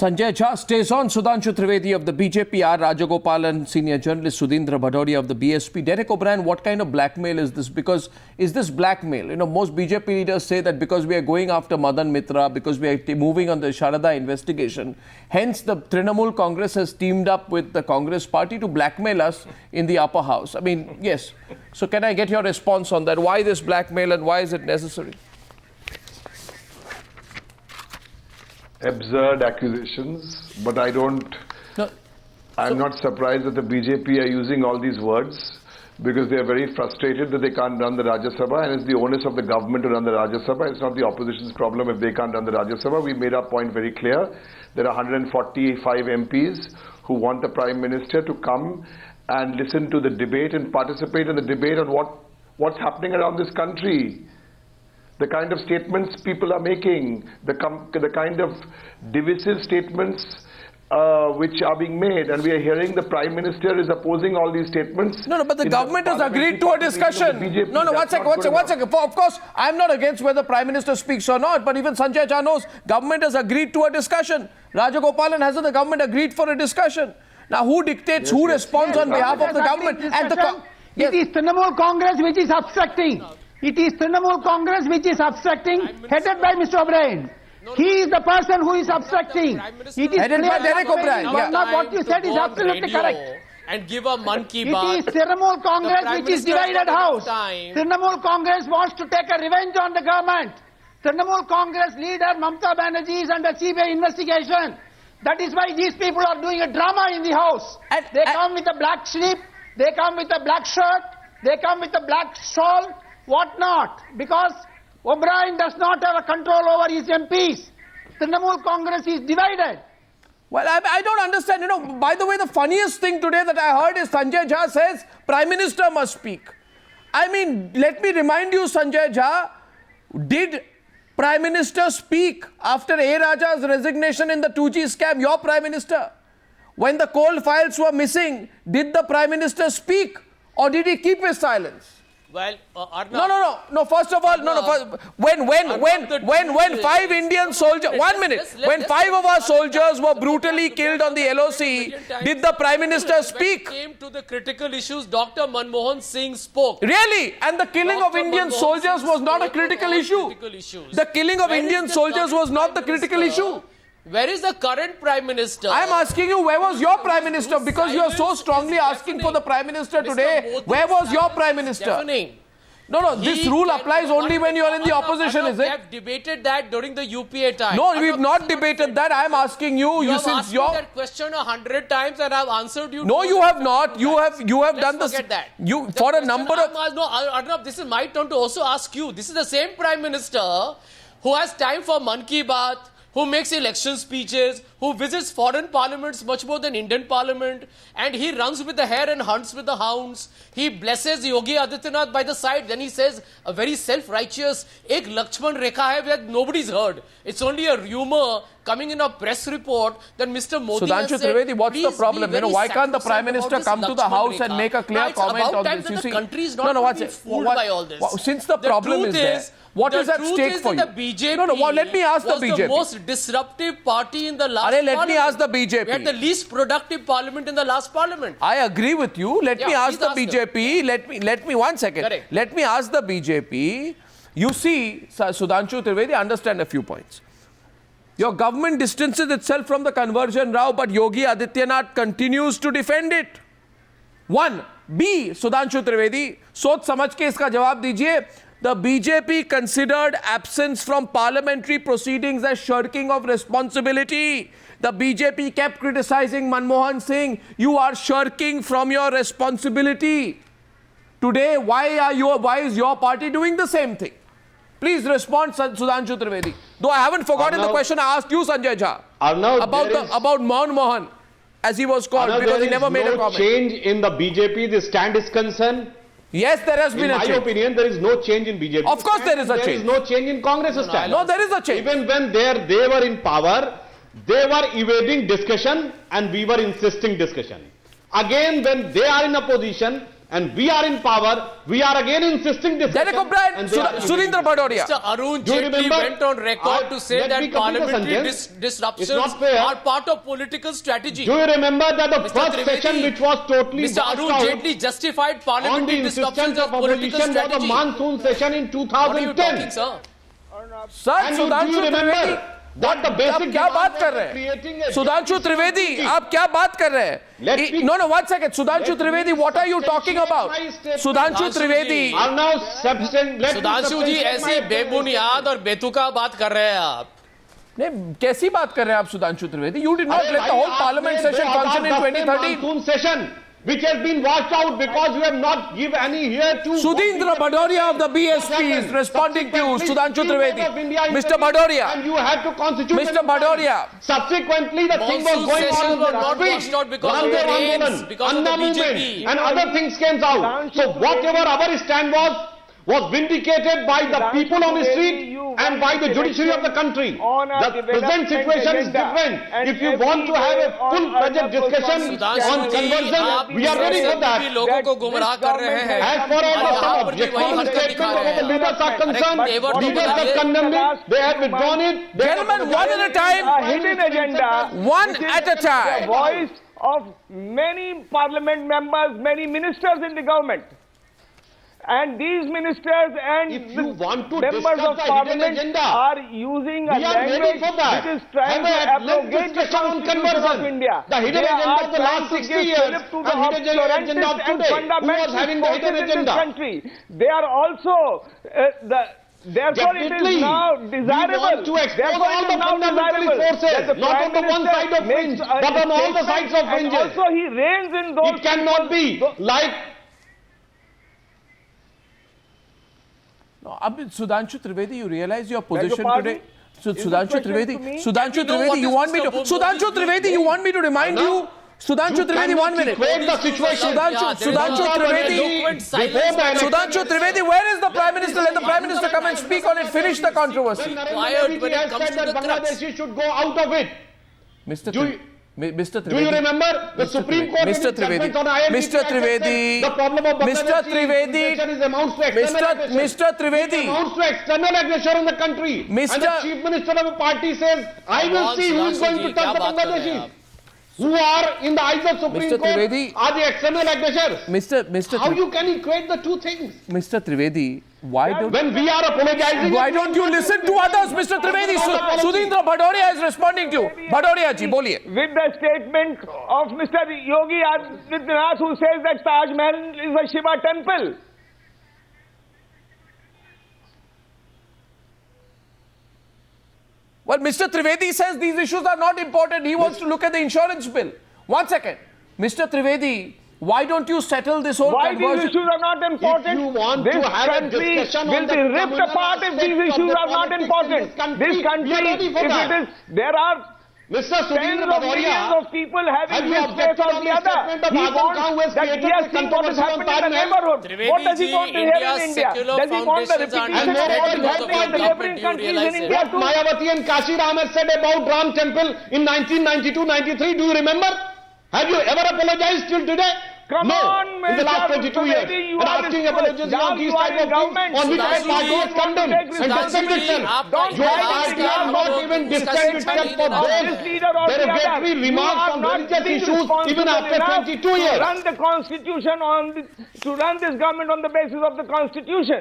Sanjay Jha stays on. Sudhanshu Trivedi of the BJP, R. Rajagopalan, senior journalist Sudhindra Bhadoria of the BSP. Derek O'Brien, what kind of blackmail is this? Because is this blackmail? You know, most BJP leaders say that because we are going after Madan Mitra, because we are moving on the Sharada investigation, hence the Trinamool Congress has teamed up with the Congress party to blackmail us in the upper house. I mean, yes. So can I get your response on that? Why this blackmail and why is it necessary? Absurd accusations, but I'm not surprised that the BJP are using all these words because they are very frustrated that they can't run the Rajya Sabha, and it's the onus of the government to run the Rajya Sabha. It's not the opposition's problem if they can't run the Rajya Sabha. We made our point very clear. There are 145 MPs who want the Prime Minister to come and listen to the debate and participate in the debate on what's happening around this country. The kind of statements people are making, the kind of divisive statements which are being made, and we are hearing the Prime Minister is opposing all these statements. No, but the government has agreed to a discussion. No, one second. Of course, I'm not against whether Prime Minister speaks or not, but even Sanjay Jha knows government has agreed to a discussion. Rajagopalan hasn't the government agreed for a discussion. Now, who dictates, who responds on behalf of the government? And it is Trinamool Congress which is obstructing. It is Trinamool Congress which is obstructing, headed by Mr. O'Brien. He is the person who is obstructing. It is headed by Derek O'Brien. Not what you said is absolutely correct. And give a man ki baat. It is Trinamool Congress which is divided house. Trinamool Congress wants to take a revenge on the government. Trinamool Congress leader Mamata Banerjee is under CBI investigation. That is why these people are doing a drama in the house. They come with a black sleeve, they come with a black shirt, they come with a black shawl. What not? Because O'Brien does not have a control over his MPs. Trinamool Congress is divided. Well, I don't understand. You know, by the way, the funniest thing today that I heard is Sanjay Jha says Prime Minister must speak. I mean, let me remind you, Sanjay Jha, did Prime Minister speak after A. Raja's resignation in the 2G scam? Your Prime Minister. When the coal files were missing, did the Prime Minister speak or did he keep his silence? Well, No. First of all, when 5 Indian soldiers, 1 minute, when 5 of our soldiers were brutally killed on the LOC, did the Prime Minister speak? When it came to the critical issues, Dr. Manmohan Singh spoke. Really? And the killing of Indian soldiers was not a critical issue. The killing of Indian soldiers was not the critical issue. Where is the current Prime Minister? I am asking you, where was your Prime Minister? Because you are so strongly asking for the Prime Minister today. Where was your Prime Minister? No, this rule applies only when you are in the opposition, is it? We have debated that during the UPA time. No, we have not debated that. I am asking you. You have asked me that question 100 times and I have answered you. No, you have not. You have done this. Forget that. You for a number of. No, Arnab, this is my turn to also ask you. This is the same Prime Minister who has time for Man Ki Baat, who makes election speeches, who visits foreign parliaments much more than Indian parliament, and he runs with the hare and hunts with the hounds. He blesses Yogi Adityanath by the side. Then he says a very self-righteous, ek Lakshman Rekha hai where nobody's heard. It's only a rumor coming in a press report that Mr. Modi has said, Trivedi, what's the problem? You know, why can't the Prime Minister come to the House and make a clear comment on this? You see, the country is not fooled by all this. Since the problem is there, what is at stake for you? The BJP let me ask the BJP. The most disruptive party in the last parliament. Let me ask the BJP. We had the least productive parliament in the last parliament. I agree with you. Let me ask the BJP. Let me 1 second. Correct. Let me ask the BJP. You see, Sudhanshu Trivedi, understand a few points. Your government distances itself from the conversion row, but Yogi Adityanath continues to defend it. 1. B. Sudhanshu Trivedi, सोच समझ के इसका जवाब दीजिए. The BJP considered absence from parliamentary proceedings as shirking of responsibility. The BJP kept criticizing Manmohan Singh. You are shirking from your responsibility. Today, why is your party doing the same thing? Please respond, Sudhanshu Trivedi. Though I haven't forgotten the question I asked you, Sanjay Jha, about Manmohan, as he was called, because he never made a comment. Change in the BJP, the stand is concerned. Yes, there has been a change. In my opinion, there is no change in BJP. Of course there is a change. There is no change in Congress stand. No, there is a change. Even when they were in power, they were evading discussion and we were insisting discussion. Again, when they are in opposition, and we are in power, we are again insisting this. Derek O'Brien, Sudhindra Bhadoria. Mr. Arun Do you Jaitley remember? went on record to say Let that me complete the parliamentary sentence. disruptions It's not fair. are part of political strategy. Do you remember that the Mr. first Trivedi, session which was totally Mr. washed Arun out Jaitley justified on the parliamentary disruptions insistence as of political opposition was a strategy. monsoon session in What are you 2010. talking, sir? Sir, And do you Sudhanshu remember Trivedi, that the आप basic क्या बात demand कर was रहे creating हैं? a Sudhanshu Trivedi, आप क्या बात कर रहे Let हैं? me- No, 1 second. Sudhanshu let me Trivedi, what are you talking about? substantiate my statement. Sudhanshu Sudhanshu Trivedi. ji. are now let me Sudhanshu ji substantiate ऐसी my बेबुनियाद और बेतुका बात कर रहे हैं आप. नहीं, कैसी बात कर रहे हैं आप Sudhanshu Trivedi? You did not अरे let the भाई, whole parliament आपने session function in 2013. monsoon session which has been washed out because you have not give any here to Sudhindra Bhadoria of the BSP is responding to you, Sudhanshu Trivedi. Mr. Bhadoria. And you had to constitute Mr. Bhadoria. Subsequently, the thing was Monsoon going on sessions in were the not street. washed out because of the Ramdev rains, Andolan, because of the Anna movement, BJP. and other things came out. So whatever our stand was vindicated by the people on the street and by the judiciary of the country. The present situation is different. If you want to have a full-fledged discussion on conversion, we are ready for that. लोगों को गुमराह कर रहे हैं. As far as यहाँ the पर भी वही objective हरकत दिखा statement रहे of the हैं. leaders are concerned, तेवर तो leaders have बताइए. condemned it, they have withdrawn it. they have Gentlemen, one at a time. A hidden agenda. One which is at a The time. voice of many parliament members, many ministers in the government. And these ministers and If you want to members discuss of the hidden parliament agenda, are using a we are ready language for that. which is trying to Have a abrogate the discussion on Constitution of conversion. India. The hidden They agenda are of the trying last to 60 give years fillip to the and hidden agenda of obscurantists and today. Who was fundamentalist having the hidden forces in this agenda? country. They are also Therefore, Definitely. it is now desirable. We want to expose Therefore, all it the is now fundamentalist desirable forces, that the not Prime on the one Minister side of makes fringe, a but on all the statement, sides of and fringes. also he reigns in those It cannot be like No, Sudhanshu Trivedi, you realize your position pardon? today? So, Is this Sudhanshu question Trivedi, to me? Sudhanshu We know Trivedi, what you is want me Mr. to, Modi's Sudhanshu Trivedi, you want me to remind you, Sudhanshu Trivedi, 1 minute. create the situation. Sudhanshu Trivedi, Sudhanshu Trivedi, where is the Prime Minister? Let the Prime Minister come and speak on it, finish the controversy. Quiet when it has comes said to that the crux. Bangladeshi should go out of it. Mr. Do you- Mr. Do you Trivedi, remember the Supreme Court Mr. Trivedi, Mr. Trivedi, the problem of Mr. Trivedi, is amounts to external aggression. Mr. It Trivedi, amounts to external aggression in the country. Mr. And the chief minister of a party says, I will see who is going to touch the Bangladeshis. Who are, in the eyes of Supreme Mr. Court, Trivedi, are the external aggressors. Mr. How you can equate the two things? Mr. Trivedi, why When we are apologizing... Why don't you listen to others, Mr. Trivedi? Sudhindra Bhadoria is responding to you. Bhadoria ji, boliye. with the statement of Mr. Yogi Adityanath, who says that Taj Mahal is a Shiva temple. Well, Mr. Trivedi says these issues are not important. He wants to look at the insurance bill. 1 second. Mr. Trivedi, why don't you settle this whole Why conversion? these issues are not important? If you want this to have a country discussion will on be the ripped communal apart if these aspects of issues the are not politics in important. this country, we are ready for if that. it is, there are Mr. tens Sudhindra of millions Bhadoria, of people having have you this place objected or on the the other. statement of He Azam wants Khan who has that created he has the seen what is controversy on happening in the Taj Mahal? neighborhood. What does he Trivedi want to ji, hear in India's India? secular Does he want the foundations are repetition of not what is ready for happening in the the neighboring government. Do you countries in realize India What too? Mayawati and Kashi Ram has said about Ram Temple in 1992-93, do you remember? Have you ever apologized till today? Come no, on, in the last Mr. 22 years. Trivedi, you And are asking the- apologies now on these you are type in of things government. on which Sudhanshu my party ji, has condemned take and responsibility. distanced itself. Don't Your try to party take has not responsibility. even distanced itself for Of those this leader or the derogatory other. remarks You are on not religious being issues even responsible after enough 22 to years. run the constitution to run this government on the basis of the constitution.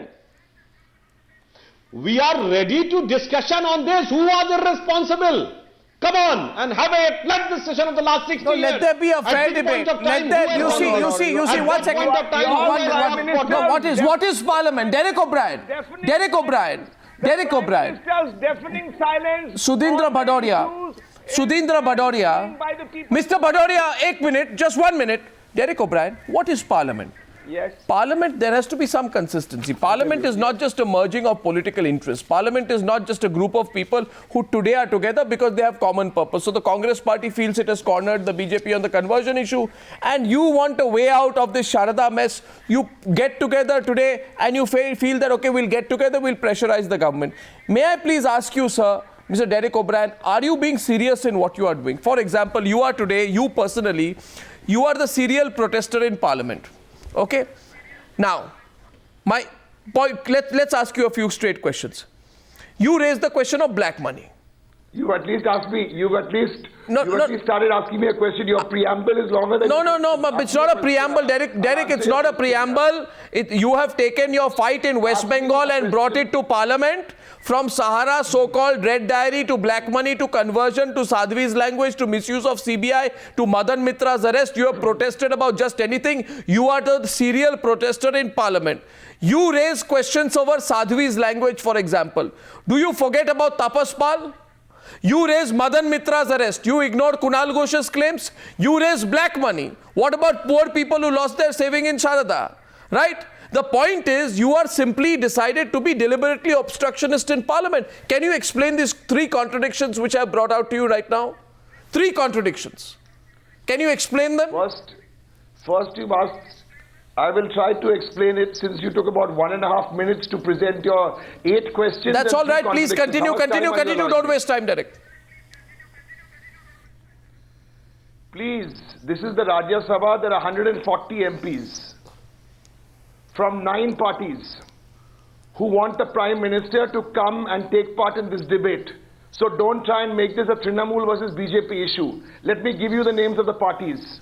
We are ready to discussion on this. Who was irresponsible? Come on and have let this session of the last 60 No, years. let there be a At fair this point debate. of Let time, there, who you has see, gone you on? see, you At see, that 1 second. point of time, Your one- Prime Minister- What is Parliament? Derek O'Brien. Derek O'Brien. Derek O'Brien. Minister's deafening silence. Sudhindra on the Bhadoria. issues Sudhindra Bhadoria. by the people. Mr. Bhadoria, 1 minute, just 1 minute. Derek O'Brien, what is Parliament? Yes. Parliament, there has to be some consistency. Parliament is not just a merging of political interests. Parliament is not just a group of people who today are together because they have common purpose. So the Congress party feels it has cornered the BJP on the conversion issue, and you want a way out of this Sharada mess. You get together today and you feel that, okay, we'll get together, we'll pressurize the government. May I please ask you, sir, Mr. Derek O'Brien, are you being serious in what you are doing? For example, you are today, you personally, you are the serial protester in Parliament. Okay? Now, my point, let's ask you a few straight questions. You raised the question of black money. You at least asked me, you at least started asking me a question. Your preamble is longer than... No, but it's not a preamble, Derek, it's not a preamble. You have taken your fight in West Bengal and brought it to Parliament. From Sahara, so-called Red Diary, to black money, to conversion, to Sadhvi's language, to misuse of CBI, to Madan Mitra's arrest. You have protested about just anything. You are the serial protester in Parliament. You raise questions over Sadhvi's language, for example. Do you forget about Tapas Pal? You raise Madan Mitra's arrest. You ignored Kunal Ghosh's claims. You raise black money. What about poor people who lost their saving in Sharada? Right? The point is, you are simply decided to be deliberately obstructionist in Parliament. Can you explain these three contradictions which I have brought out to you right now? Three contradictions. Can you explain them? First you asked, I will try to explain it since you took about 1.5 minutes to present your 8 questions. That's all right. Please continue. Don't waste time, Derek. Please, this is the Rajya Sabha. There are 140 MPs from 9 parties who want the Prime Minister to come and take part in this debate. So don't try and make this a Trinamool versus BJP issue. Let me give you the names of the parties.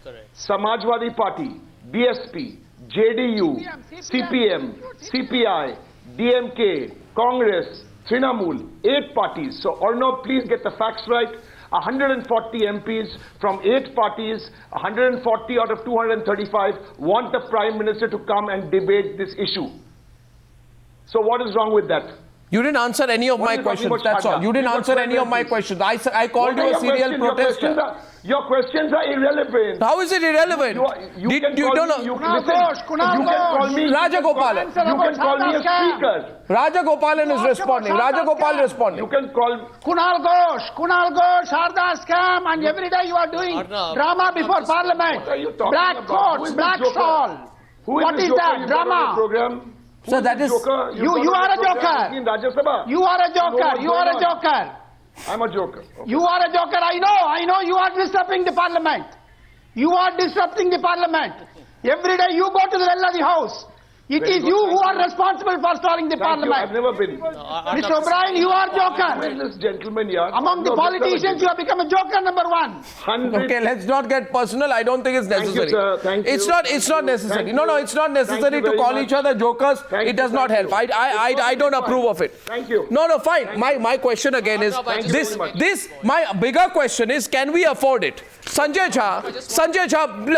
Correct. Samajwadi Party, BSP, JDU, CPM, CPI, DMK, Congress, Trinamool, 8 parties. So Arnav, please get the facts right. 140 MPs from 8 parties, 140 out of 235 want the Prime Minister to come and debate this issue. So what is wrong with that? You didn't answer any of my questions, that's all. You didn't answer any of my questions. I called you a serial protester. Your questions are irrelevant. How is it irrelevant? You can call me Raja Gopalan. You can call me a speaker. Raja Gopalan is responding. Raja Gopal responding. You can call Kunal Ghosh, Sharda scam, and every day you are doing drama before Parliament. What are you talking Black about? coats, black shawl. What is that? Drama. So that is... You are a joker. In Rajya Sabha. You are a joker. You are a joker. I'm a joker. Okay. You are a joker. I know you are disrupting the Parliament. You are disrupting the Parliament. Every day you go to the well of the House. It is you who are responsible for stalling the Parliament. I've never been. Mr. O'Brien, you are joker. This gentleman here. Among the politicians, you have become a joker number 1. Okay, let's not get personal. I don't think it's necessary. Thank you, sir. Thank you. It's not necessary. No, it's not necessary to call each other jokers. It does not help. I don't approve of it. Thank you. No, fine. My question again is this. My bigger question is, can we afford it? Sanjay Jha,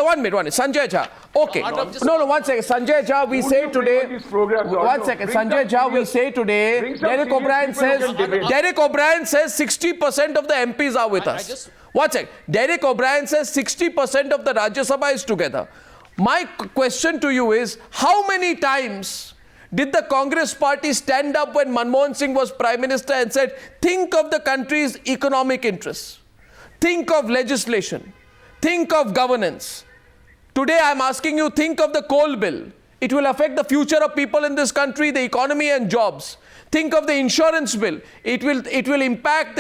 1 minute. Sanjay Jha. Okay. No, 1 second. Sanjay Jha, we say today. 1 second. Sanjay Jha, we say today. Derek O'Brien says 60% of the MPs are with us. 1 second. Derek O'Brien says 60% of the Rajya Sabha is together. My question to you is, how many times did the Congress party stand up when Manmohan Singh was Prime Minister and said, think of the country's economic interests, think of legislation, think of governance? Today I'm asking you, think of the coal bill. It will affect the future of people in this country, the economy and jobs. Think of the insurance bill. It will impact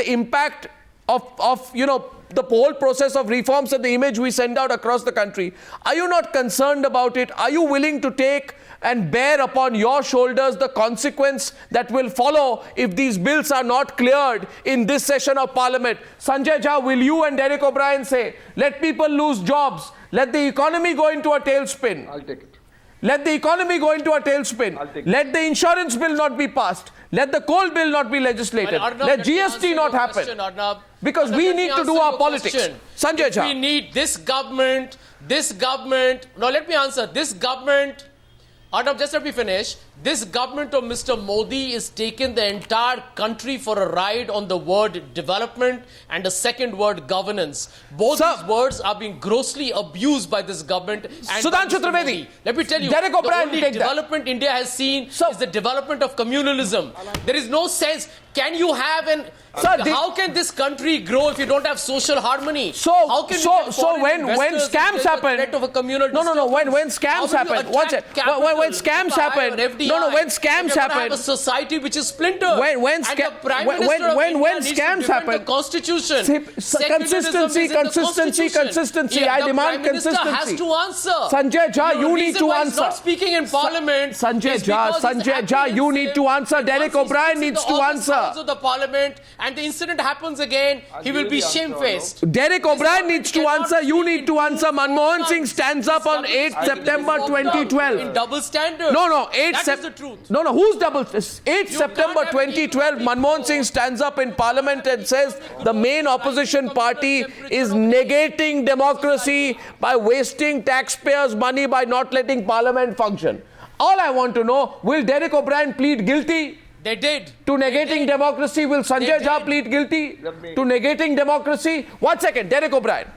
of the whole process of reforms and the image we send out across the country. Are you not concerned about it? Are you willing to take and bear upon your shoulders the consequence that will follow if these bills are not cleared in this session of Parliament? Sanjay Jha, will you and Derek O'Brien say, let people lose jobs, let the economy go into a tailspin? I'll take it. Let the economy go into a tailspin. Let the insurance bill not be passed. Let the coal bill not be legislated. Let GST not happen. Because we need to do our politics. Sanjay Jha. We need this government. No, let me answer. This government, Arnav, just let me finish. This government of Mr. Modi is taking the entire country for a ride on the word development and the second word governance. Both these words are being grossly abused by this government. And Sudhanshu Trivedi, let me tell you, Derek O'Brien, the only development India has seen is the development of communalism. There is no sense. Can you have an... how can this country grow if you don't have social harmony? So when scams happen... Of a communal when scams happen... When scams happen... FDI. No, when scams We're going to happen. have a society which is splintered. When and the Prime Minister of India when needs to scams defend happen. the Constitution. Consistency, consistency. Yeah, I the demand Prime Minister consistency. has to answer. Sanjay Jha, The you need reason to why he's answer. not speaking in Parliament. Sanjay is Jha, because he's Sanjay Jha, you need to answer. apprehensive. Derek Once he O'Brien speaks in needs the to August answer. House of the Parliament, and the incident happens again, he will be shamefaced. Derek O'Brien needs to cannot answer. You speak need in to two answer. Manmohan Singh months. stands up on 8th September In 2012. double standard. No, 8 That Sep- is the truth. No, who's double? 8 September can't have 2012, equal Manmohan people. Singh stands up in Parliament and says the main opposition party is negating democracy by wasting taxpayers' money by not letting Parliament function. All I want to know, will Derek O'Brien plead guilty They did. to negating democracy? Will Sanjay They Jha did. plead guilty to negating democracy? 1 second, Derek O'Brien.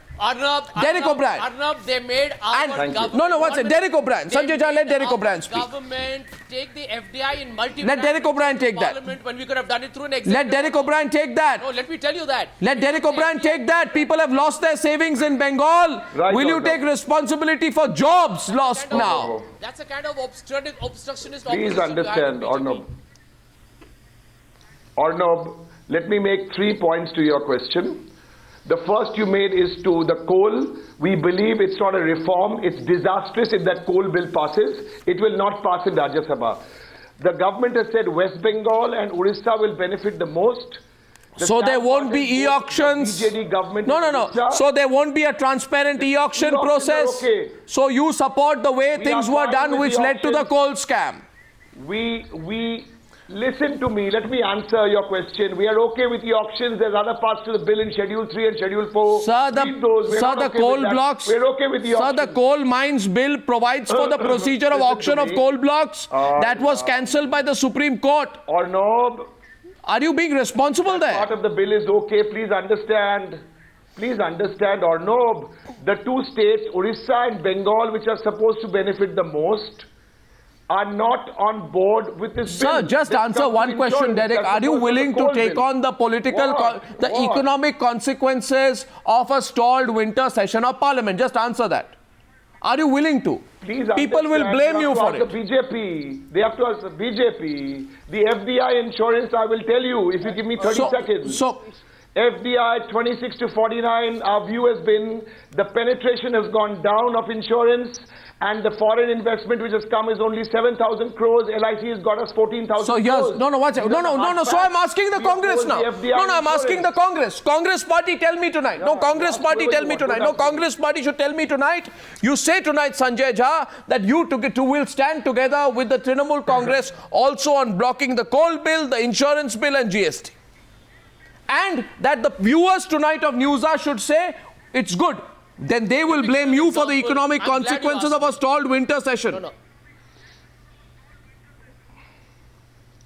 Derek O'Brien. Arnab, they made our government. No, one second. Derek O'Brien. Sanjay Jha, let Derek O'Brien speak. Government take the FDI in multi. Let Derek O'Brien take that. Parliament when we could have done it through an executive. Let Derek O'Brien take that. No, let me tell you that. Let Derek O'Brien take that. People have lost their savings in Bengal. Right, Will you Arnab. take responsibility for jobs lost Kind of- now? That's a kind of obstructionist. Please opposition to have understand, in BJP. Arnab. Arnab, let me make 3 points to your question. The first you made is to the coal. We believe it's not a reform. It's disastrous if that coal bill passes. It will not pass in Rajya Sabha. The government has said West Bengal and Orissa will benefit the most. So there won't be e-auctions. BJD government. No. in Orissa. So there won't be a transparent e-auction E-auctions are process. okay. So you support the way We things are were fine done with which the led to the auctions. coal scam. We listen to me. Let me answer your question. We are okay with the auctions. There's other parts to the bill in Schedule 3 and Schedule 4. Sir, Read those. We're not the okay coal with that. blocks. We're okay with the Sir, auctions. the coal mines bill provides for the procedure of Listen auction to of me. coal blocks. That was cancelled by the Supreme Court. Or no, Are you being responsible there? part of the bill is okay. Please understand. Please understand, or no, the 2 states, Orissa and Bengal, which are supposed to benefit the most, are not on board with this bill. Sir, just That answer comes one to question, insurance. Derek. That's Are you supposed willing the to coal take bill. on the political, What? the What? economic consequences of a stalled winter session of Parliament? Just answer that. Are you willing to? Please People will understand, blame you have to for ask it. The BJP, they have to ask the BJP. The FDI insurance, I will tell you if you give me 30 seconds. So, FDI 26 to 49, our view has been the penetration has gone down of insurance, and the foreign investment which has come is only 7,000 crores. LIC has got us 14,000 so crores. yes, no, one second. No. So I'm asking the We Congress oppose now. the FDI No, I'm asking the insurance. Congress party, tell me tonight. No, Congress party, whatever tell you me want. tonight. Don't No, ask me. Congress party should tell me tonight. You say tonight, Sanjay Jha, that you two will stand together with the Trinamool Congress also on blocking the coal bill, the insurance bill and GST. And that the viewers tonight of Newshour should say, it's good. Then they will blame you for the economic I'm glad you consequences asked of a stalled winter session. No.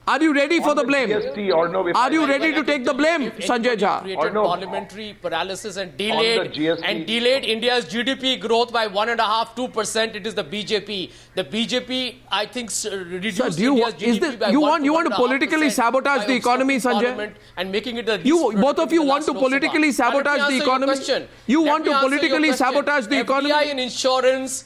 Are you ready for the blame? GST or no, if Are you I- ready to take the blame, If Sanjay anybody Jha? created Or no. parliamentary paralysis and the delayed GST. India's GDP growth by 1.5–2%, it is the BJP. The BJP, I think, reduced Sir, do you India's want- is GDP the- by you want to 1.5% politically sabotage by the economy, obstructing Sanjay? Parliament and making it the You, least both of productive you in the want to last Lok Sabha. politically Now, let me sabotage the answer your economy? question. You Let want me to answer your politically question. sabotage the economy? FDI in insurance,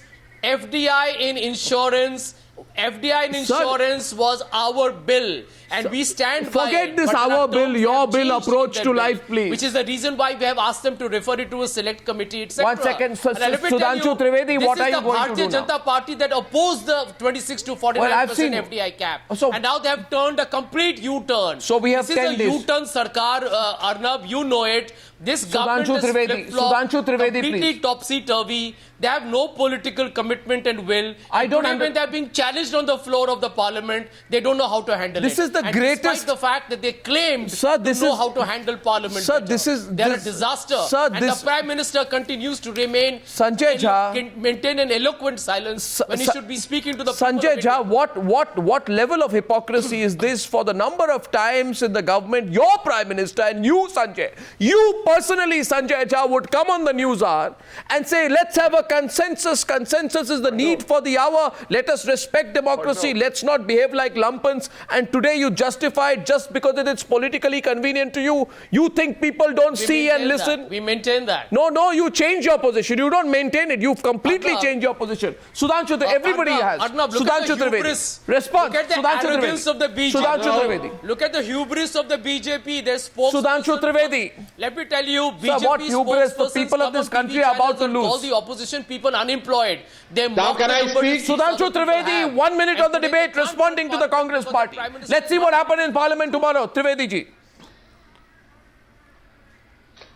FDI in Sir, insurance was our bill, and we stand by forget it. this But our the bill, terms your have bill changed approach in to that life, bill, please. which is the reason why we have asked them to refer it to a select committee, etc. 1 second, And let me tell Sudhanshu you, Trivedi, what are you going to This is do the now? Bharatiya Janata Party that opposed the 26 to 49% Well, I've seen- FDI cap, So- and now they have turned a complete U-turn. So we have this 10 is days. a U-turn, Sarkar, Arnab. You know it. This government Sudhanshu is Trivedi, flip-flop, Sudhanshu Trivedi, completely please. topsy-turvy. They have no political commitment and will. I And don't today, under- when they are being challenged on the floor of the parliament, they don't know how to handle This it. is the and greatest- despite the fact that they claimed Sir, this to know is- how to handle parliament. Sir, better. this is- They're this- a disaster. Sir, and this- the Prime Minister continues to remain Sanjay Jha- maintain an eloquent silence when he should be speaking to the people Sanjay of Jha, India. what level of hypocrisy is this for the number of times in the government, your Prime Minister and you, Sanjay, you personally, Sanjay Jha, would come on the Newshour and say, let's have a consensus. Consensus is the need for the hour. Let us respect respect democracy. Let's not behave like lumpens. And today you justify it just because it's politically convenient to you. You think people don't see and listen. We maintain that. No, you change your position. You don't maintain it. You've completely changed your position. Sudhanshu, everybody has. Sudhanshu Trivedi. Response. Look at the arrogance of the BJP. Sudhanshu Trivedi. Look at the hubris of the BJP. Their spokesperson. Sudhanshu Trivedi. Let me tell you, BJP Sir, what hubris the people of this country are about to lose. All the opposition people unemployed. They Now can I speak? Sudhanshu Trivedi, 1 minute on the debate, responding to the Congress party. Let's see what happens in Parliament tomorrow. Trivedi ji.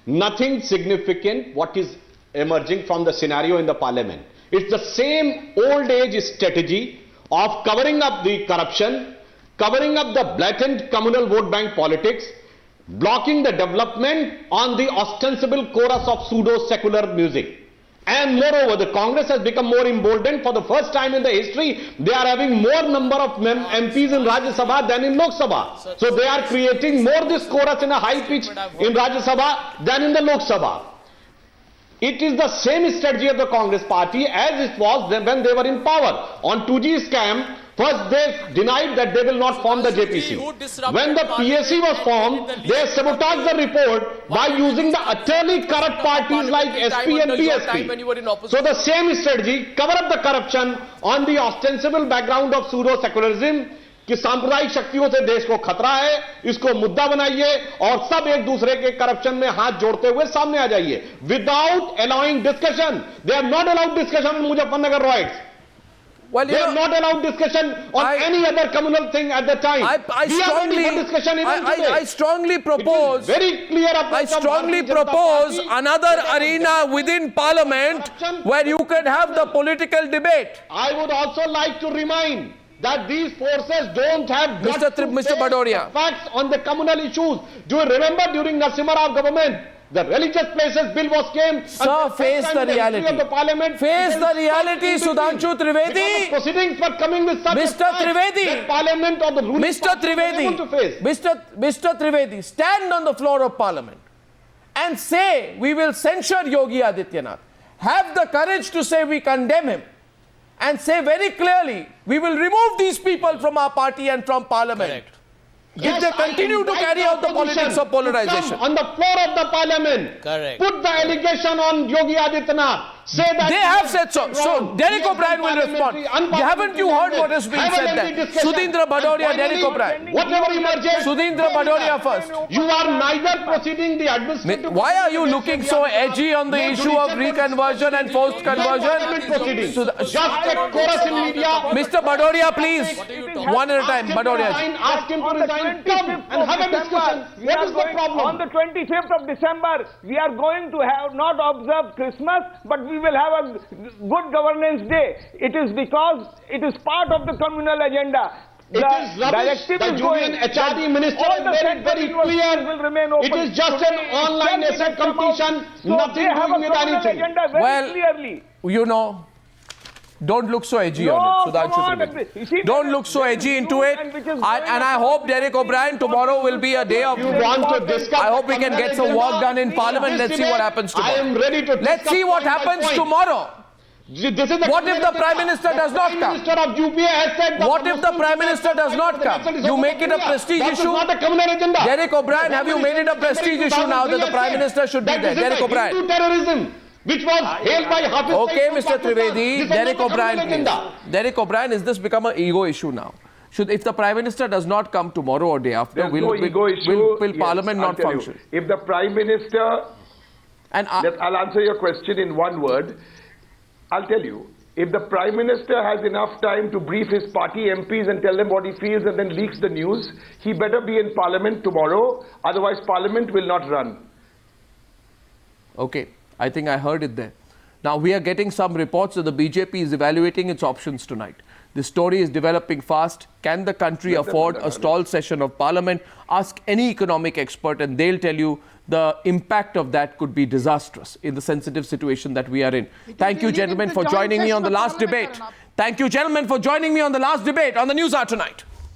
Nothing significant what is emerging from the scenario in the Parliament. It's the same old age strategy of covering up the corruption, covering up the blatant communal vote bank politics, blocking the development on the ostensible chorus of pseudo-secular music. And moreover, the Congress has become more emboldened. For the first time in the history, they are having more number of MPs in Rajya Sabha than in Lok Sabha. So they are creating more this chorus in a high pitch in Rajya Sabha than in the Lok Sabha. It is the same strategy of the Congress party as it was when they were in power. On 2G scam, first they denied that they will not form the JPC. When the PSC was formed, they sabotaged the report by using the utterly corrupt parties like SP and BSP. So the same strategy, cover up the corruption on the ostensible background of pseudo-secularism, कि सांप्रदायिक शक्तियों से देश को खतरा है, इसको मुद्दा बनाइए और सब एक दूसरे के करप्शन में हाथ जोड़ते हुए सामने आ जाइए. Without allowing discussion. They have not allowed discussion on Muzaffarnagar riots. Well, they have not allowed discussion on any other communal thing at the time. I strongly propose. Very clear. I strongly propose another arena within Parliament where you can have the political debate. I would also like to remind that these forces don't have Mr. Bhadoria. Facts on the communal issues. Do you remember during Narasimha Rao government, the religious places bill was came? Sir, face the reality. Of the parliament, face the reality, Sudhanshu Trivedi. Proceedings were coming with such Mr. Trivedi. Parliament or the ruling Mr. Trivedi. Mr. Trivedi, stand on the floor of Parliament and say we will censure Yogi Adityanath. Have the courage to say we condemn him. And say very clearly, we will remove these people from our party and from Parliament. Correct. If they continue to carry out the politics of polarization. On the floor of the Parliament, correct, put the allegation on Yogi Adityanath. Say that they have said so. So Derek O'Brien will respond. Haven't you heard what has been said there? Sudhindra Bhadoria, Derek O'Brien. Whatever emerges. Sudhindra Bhadoria first. You are neither proceeding the administrative. Why are you looking so edgy on the issue of reconversion and forced conversion? Just a chorus in media. Mr. Bhadoria, please. One at a time. Bhadoria. Ask him to resign. Come and have a discussion. What is the problem? On the 25th of December, we are going to have not observe Christmas, but we will have a good governance day. It is because it is part of the communal agenda. It is rubbish. The Union HRD Minister is very clear. Will remain open. It is just an online asset competition. Nothing doing with anything. Very clearly. You know, don't look so edgy on it, Sudhanshu Trivedi. Don't look so edgy into it. And I hope Derek O'Brien tomorrow will be a day of. You want to discuss? I hope we can get some work done in Parliament. Let's see what happens tomorrow. I am ready to. Let's see what happens tomorrow. What if the Prime Minister does not come? What if the Prime Minister does not come? You make it a prestige issue? Derek O'Brien, have you made it a prestige issue now that the Prime Minister should be there? Derek O'Brien. Terrorism, which was hailed by Hafiz. Okay, Mr. Trivedi, Derek O'Brien, please. Derek O'Brien, is this become an ego issue now? If the Prime Minister does not come tomorrow or day after, will Parliament not function? If the Prime Minister, and I'll answer your question in one word. I'll tell you, if the Prime Minister has enough time to brief his party MPs and tell them what he feels and then leaks the news, he better be in Parliament tomorrow, otherwise Parliament will not run. Okay, I think I heard it there. Now we are getting some reports that the BJP is evaluating its options tonight. The story is developing fast. Can the country afford a stalled session of Parliament? Ask any economic expert and they'll tell you the impact of that could be disastrous in the sensitive situation that we are in. Thank you, gentlemen, for joining me on the last debate. Thank you, gentlemen, for joining me on the last debate on the Newshour tonight.